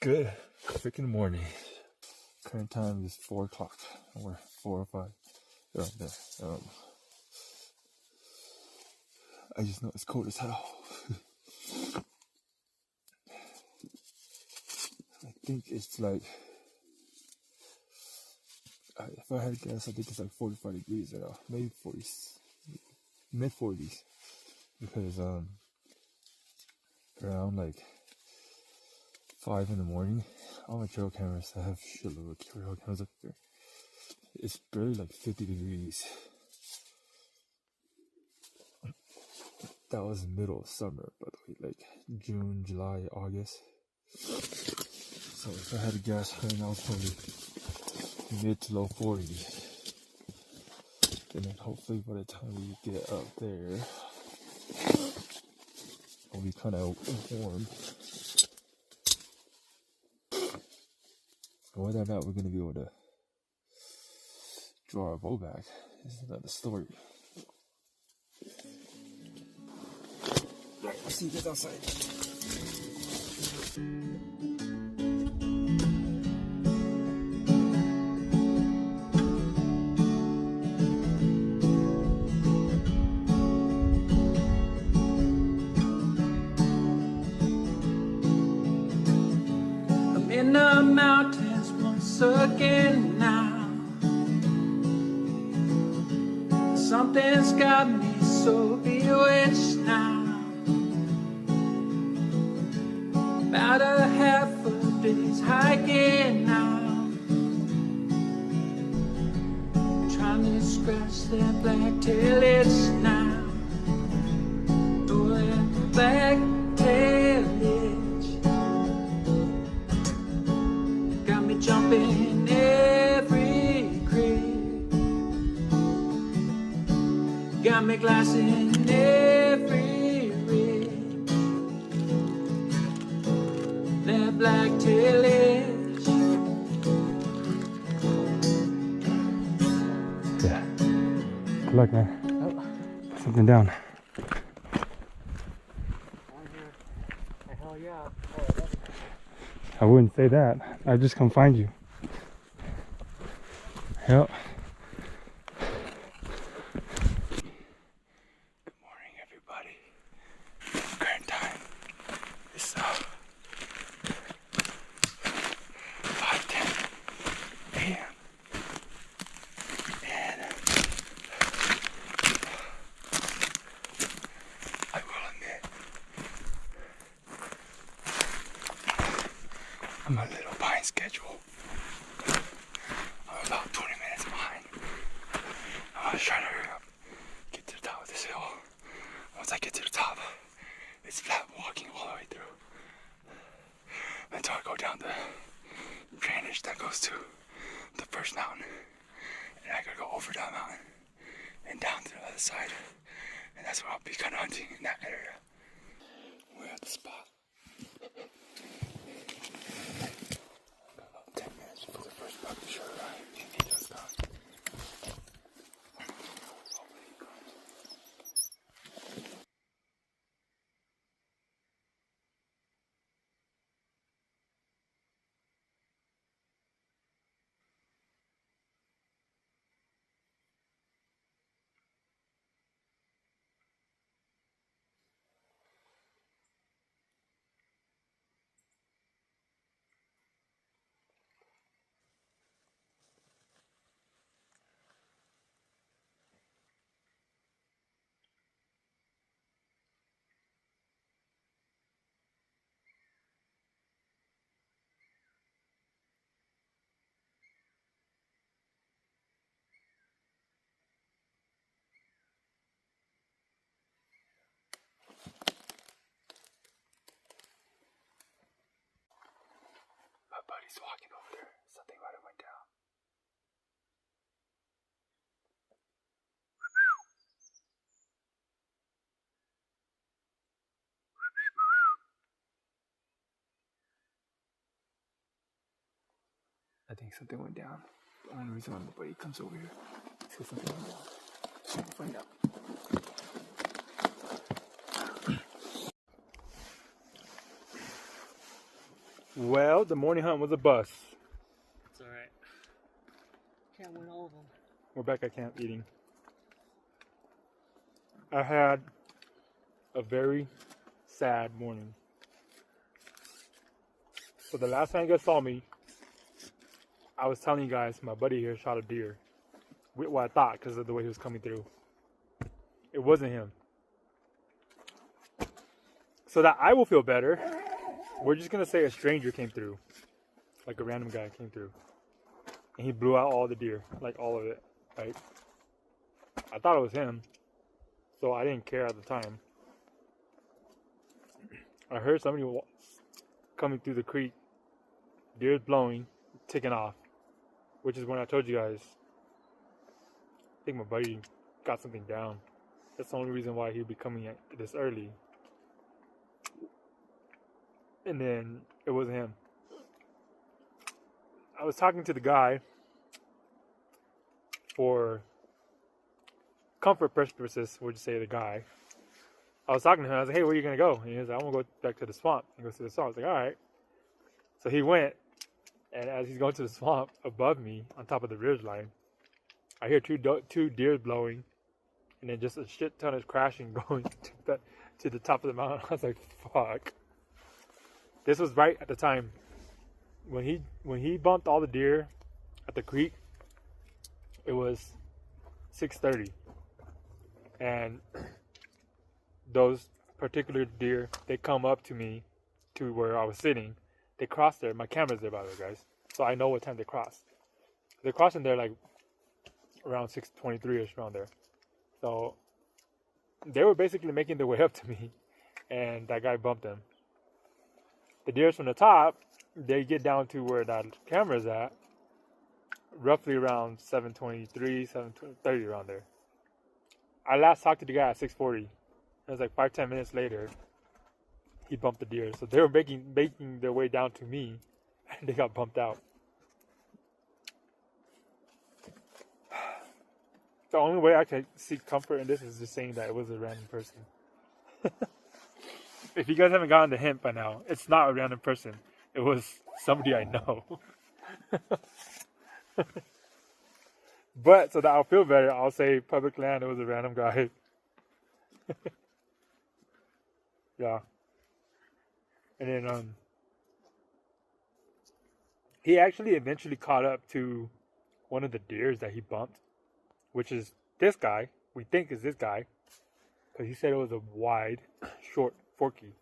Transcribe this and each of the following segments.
Good freaking morning. Current time is 4 o'clock, or 4 or 5, around there. I just know it's cold as hell. I think it's like, if I had to guess, I think it's like 45 degrees right now, maybe 40s, mid 40s, because around like 5 in the morning, all my trail cameras, I have shitload of trail cameras up there. It's barely like 50 degrees. That was the middle of summer, by the way, like June, July, August. So if I had to guess, right now it's probably mid to low 40s. And then hopefully by the time we get up there, it'll be kind of warm. And whether or not we're going to be able to draw our bow back is another story. Right, I'll see you guys outside. I'm in the mountains once again now. Something's got me so bewitched now. About a half a day's hiking now, trying to scratch that black tail itch now. Oh, that black tail itch got me jumping every creek, got me glassing every rig. That black tail itch. Yeah. Good luck, man. Oh. Put something down. Hell yeah. I wouldn't say that. I'd just come find you. Yep. Good morning, everybody. Current time is 5:10 a.m. And I will admit, I'm a little behind schedule. I'm about 20 minutes behind. I was trying to hurry up, get to the top of this hill. Once I get to the top, it's flat walking all the way through until I go down the drainage that goes to the first mountain. And I gotta go over that mountain and down to the other side. And that's where I'll be kind of hunting in that area. We're at the spot. Got about 10 minutes before the first buck to show arrive. He just gone. Hopefully he comes. My buddy's walking over there. Something might have went down. I think something went down. The only reason why my buddy comes over here is because something went down. We'll find out. Well, the morning hunt was a bust. It's alright. Can't win all of them. We're back at camp eating. I had a very sad morning. So the last time you guys saw me, I was telling you guys my buddy here shot a deer. Well, I thought because of the way he was coming through. It wasn't him. So that I will feel better, we're just going to say a stranger came through. Like a random guy came through. And he blew out all the deer. Like all of it. Right? I thought it was him. So I didn't care at the time. I heard somebody coming through the creek. Deer's blowing. Ticking off. Which is when I told you guys. I think my buddy got something down. That's the only reason why he'd be coming this early. And then it wasn't him. I was talking to the guy for comfort purposes, we'll just say the guy. I was talking to him, I was like, hey, where are you going to go? And he was like, I want to go back to the swamp. He goes to the swamp. I was like, all right. So he went, and as he's going to the swamp above me, on top of the ridge line, I hear two deer blowing, and then just a shit ton of crashing going to the top of the mountain. I was like, fuck. This was right at the time when he bumped all the deer at the creek. It was 6:30, and those particular deer, they come up to me, to where I was sitting. They crossed there. My camera's there, by the way, guys, so I know what time they crossed. They're crossing there like around 6:23ish, around there. So they were basically making their way up to me, and that guy bumped them. The deers from the top, they get down to where that camera's at, roughly around 7:23, 7:30, around there. I last talked to the guy at 6:40. It was like 5-10 minutes later. He bumped the deer, so they were making their way down to me, and they got bumped out. The only way I could seek comfort in this is just saying that it was a random person. If you guys haven't gotten the hint by now, it's not a random person. It was somebody I know. But so that I'll feel better, I'll say public land, it was a random guy. Yeah. And then he actually eventually caught up to one of the deers that he bumped, which is this guy. We think is this guy, because he said it was a wide, short forky.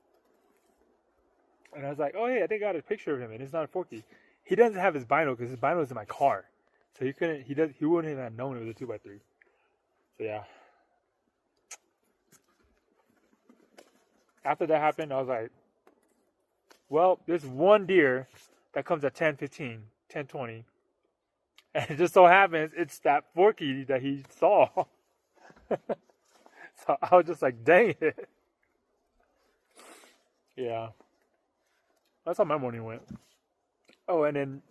And I was like, oh hey, I think I got a picture of him, and it's not a forky. He doesn't have his bino because his bino is in my car, so he wouldn't even have known it was a 2x3. So yeah. After that happened, I was like, well, there's one deer that comes at 10:15, 10:20, and it just so happens it's that forky that he saw. So I was just like, dang it. Yeah. That's how my morning went. Oh, and then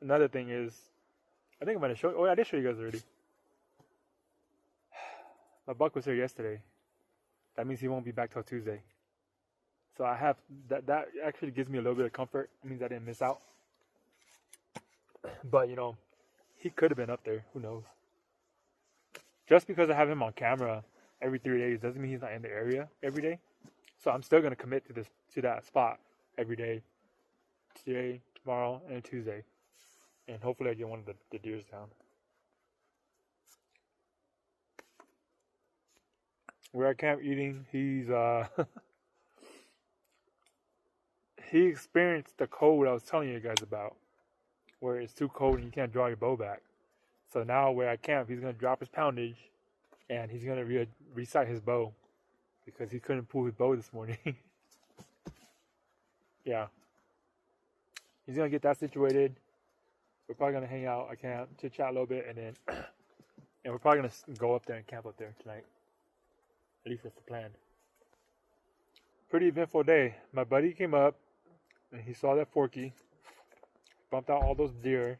another thing is, I think I'm going to show you. Oh, I did show you guys already. My buck was here yesterday. That means he won't be back till Tuesday. So I have, that actually gives me a little bit of comfort. It means I didn't miss out. But, you know, he could have been up there. Who knows? Just because I have him on camera every 3 days doesn't mean he's not in the area every day. So I'm still going to commit to that spot every day. Today, tomorrow, and Tuesday. And hopefully I get one of the deers down. We're at camp eating. He's he experienced the cold I was telling you guys about, where it's too cold and you can't draw your bow back. So now we're at camp. He's gonna drop his poundage, and he's gonna recite his bow because he couldn't pull his bow this morning. Yeah, he's gonna get that situated. We're probably gonna hang out. I can't chit chat a little bit, and then and we're probably gonna go up there and camp up there tonight. At least that's the plan. Pretty eventful day. My buddy came up and he saw that forky, bumped out all those deer.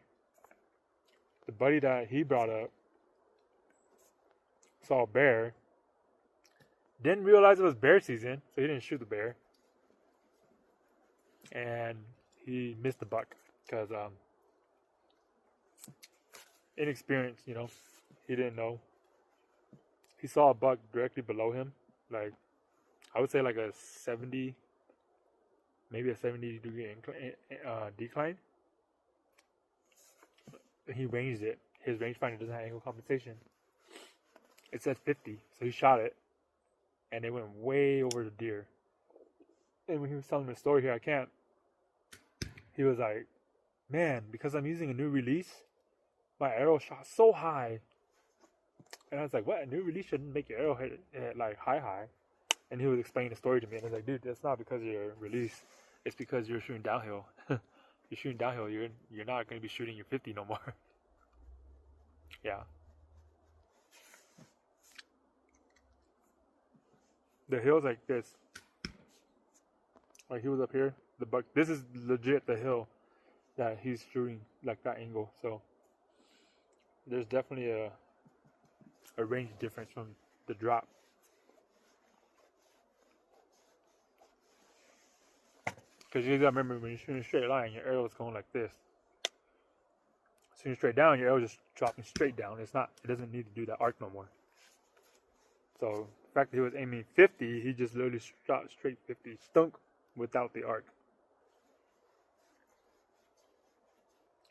The buddy that he brought up saw a bear. Didn't realize it was bear season, so he didn't shoot the bear. and he missed the buck because inexperienced, you know, he didn't know. He saw a buck directly below him, like I would say like a 70, maybe a 70-degree decline. He ranged it. His rangefinder doesn't have angle compensation. It said 50, so he shot it, and it went way over the deer. And when he was telling me the story here at camp, he was like, man, because I'm using a new release, my arrow shot so high. And I was like, what? A new release shouldn't make your arrow hit like high. And he was explaining the story to me, and I was like, dude, that's not because of your release. It's because you're shooting downhill. You're shooting downhill. You're not going to be shooting your 50 no more. Yeah. The hill's like this. Like he was up here. The buck. This is legit the hill that he's shooting, like that angle. So there's definitely a range difference from the drop. Because you gotta remember, when you're shooting a straight line, your arrow is going like this. Shooting straight down, your arrow just dropping straight down. It doesn't need to do that arc no more. So the fact that he was aiming 50, he just literally shot straight 50, stunk without the arc.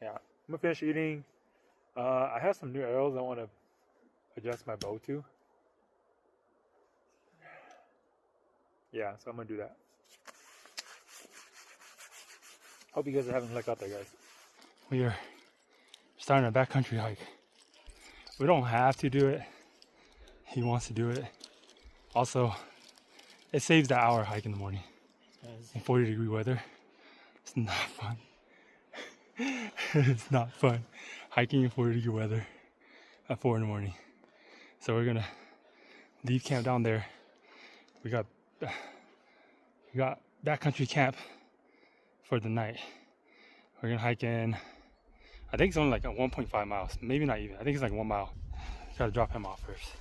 Yeah, I'm gonna finish eating. I have some new arrows I want to adjust my bow to. Yeah, so I'm gonna do that. Hope you guys are having luck out there, guys. We are starting a backcountry hike. We don't have to do it. He wants to do it. Also, it saves the hour hike in the morning. In 40-degree weather. It's not fun. It's not fun hiking in 40-degree weather at 4 in the morning. So we're gonna leave camp down there. We got backcountry camp for the night. We're gonna hike in. I think it's only like 1.5 miles, maybe not even. I think it's like 1 mile. Gotta drop him off first,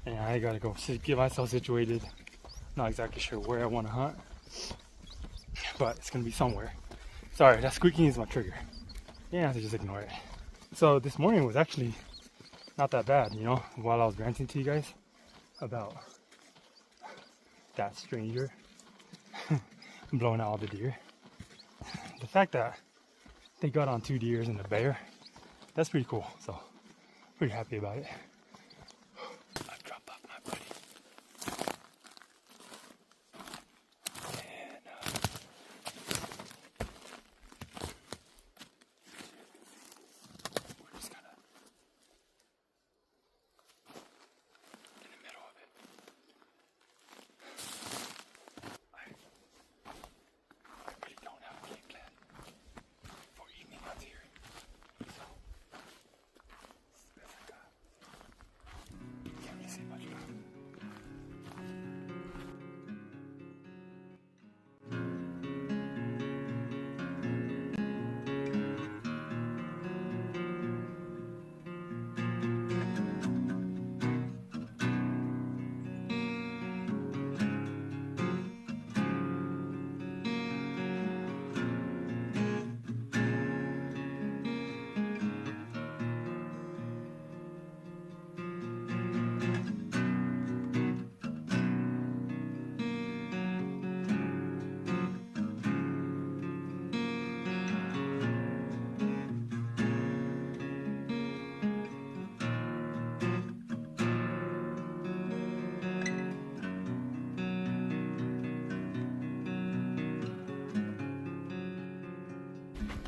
and I gotta go get myself situated. Not exactly sure where I want to hunt, but it's gonna be somewhere. Sorry, that squeaking is my trigger. You have to just ignore it. So this morning was actually not that bad, you know, while I was ranting to you guys about that stranger blowing out all the deer. The fact that they got on 2 deers and a bear, that's pretty cool. So pretty happy about it. I've dropped off my buddy. And we're just kind of in the middle of it. I really don't have a game plan for evening hunts here. So it's the best I got. Can't really say much about it.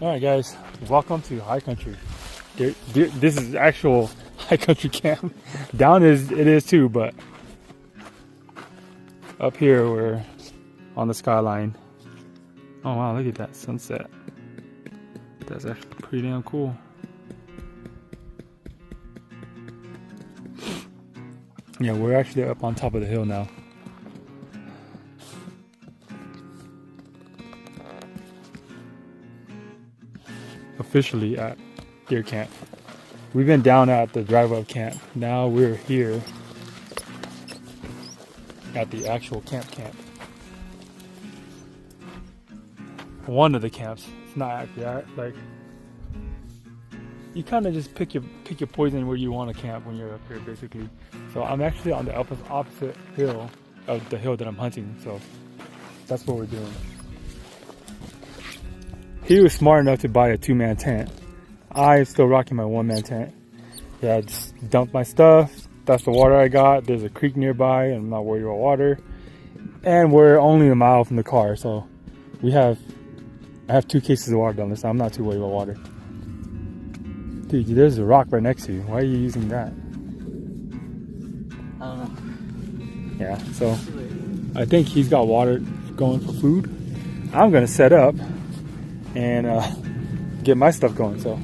Alright guys, welcome to Highcountry. This is actual Highcountry camp. Down it is too, but up here we're on the skyline. Oh wow, look at that sunset. That's actually pretty damn cool. Yeah, we're actually up on top of the hill now. Officially at deer camp. We've been down at the drive-up camp. Now we're here at the actual camp. one of the camps. It's not accurate. Like, you kind of just pick your poison where you want to camp when you're up here, basically. So I'm actually on the opposite hill of the hill that I'm hunting. So that's what we're doing. He was smart enough to buy a 2-man tent. I'm still rocking my 1-man tent. Yeah, I just dumped my stuff. That's the water I got. There's a creek nearby, and I'm not worried about water. And we're only a mile from the car, so I have 2 cases of water down there, so I'm not too worried about water. Dude, there's a rock right next to you. Why are you using that? I don't know. Yeah, so I think he's got water going for food. I'm gonna set up and get my stuff going, so